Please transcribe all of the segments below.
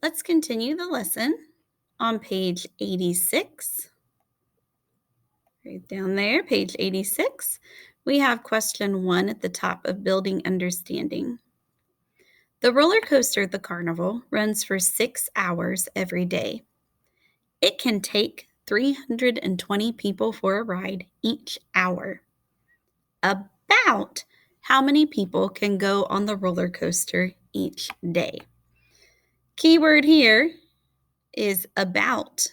Let's continue the lesson on page 86. Right down there, page 86. We have question 1 at the top of building understanding. The roller coaster at the carnival runs for 6 hours every day. It can take 320 people for a ride each hour. About how many people can go on the roller coaster each day? Keyword here is about.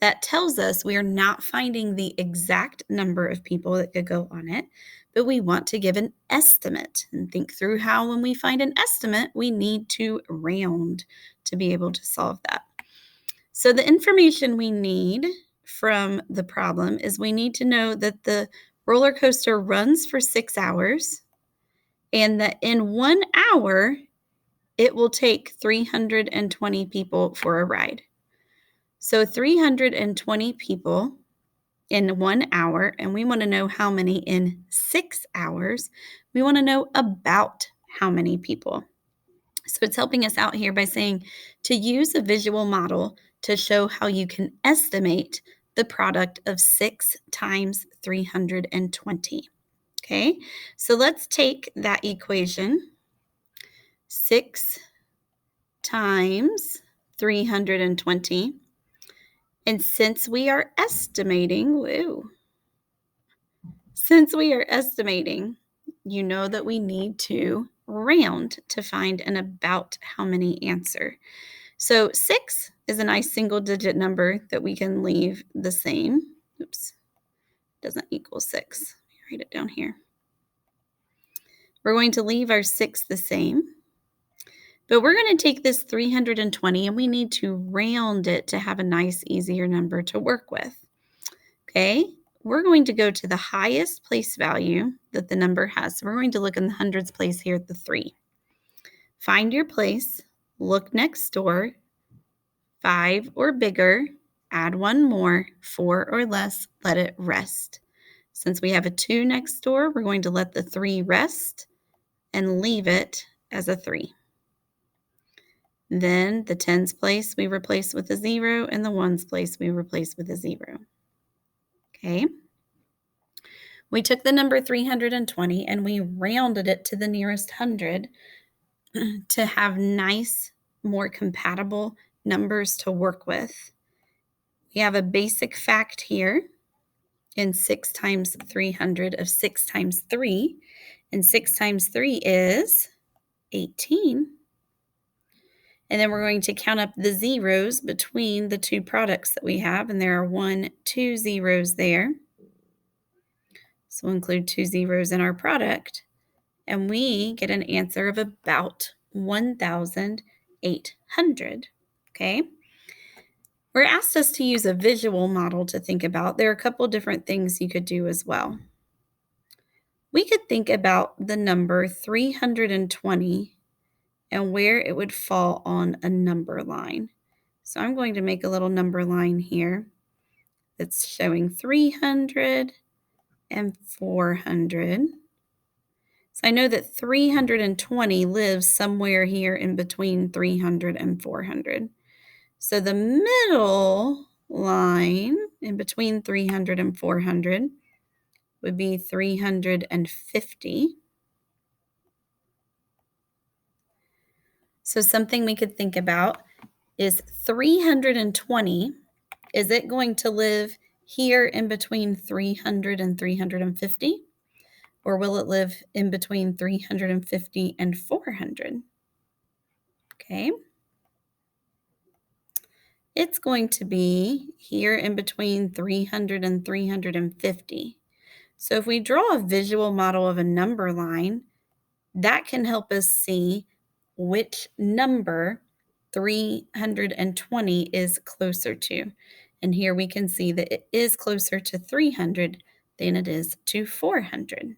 That tells us we are not finding the exact number of people that could go on it, but we want to give an estimate and think through how, when we find an estimate, we need to round to be able to solve that. So the information we need from the problem is we need to know that the roller coaster runs for 6 hours and that in 1 hour, it will take 320 people for a ride. So 320 people in 1 hour, and we want to know how many in 6 hours. We want to know about how many people. So it's helping us out here by saying to use a visual model to show how you can estimate the product of 6 times 320. Okay, so let's take that equation. 6 times 320. And since we are estimating, you know that we need to round to find an about how many answer. So 6 is a nice single digit number that we can leave the same. Oops, doesn't equal 6. Let me write it down here. We're going to leave our 6 the same. But we're going to take this 320 and we need to round it to have a nice, easier number to work with. Okay, we're going to go to the highest place value that the number has. So we're going to look in the hundreds place here at the 3. Find your place, look next door, 5 or bigger, add 1 more, 4 or less, let it rest. Since we have a 2 next door, we're going to let the 3 rest and leave it as a 3. Then the tens place we replace with a 0, and the ones place we replace with a 0. Okay. We took the number 320 and we rounded it to the nearest 100 to have nice, more compatible numbers to work with. We have a basic fact here in 6 times 300 of 6 times 3. And 6 times 3 is 18. And then we're going to count up the zeros between the two products that we have. And there are 1, 2 zeros there. So we'll include 2 zeros in our product. And we get an answer of about 1,800. Okay. We're asked us to use a visual model to think about. There are a couple different things you could do as well. We could think about the number 320 and where it would fall on a number line. So I'm going to make a little number line here that's showing 300 and 400. So I know that 320 lives somewhere here in between 300 and 400. So the middle line in between 300 and 400 would be 350. So something we could think about is 320. Is it going to live here in between 300 and 350? Or will it live in between 350 and 400? Okay. It's going to be here in between 300 and 350. So if we draw a visual model of a number line, that can help us see which number 320 is closer to. And here we can see that it is closer to 300 than it is to 400.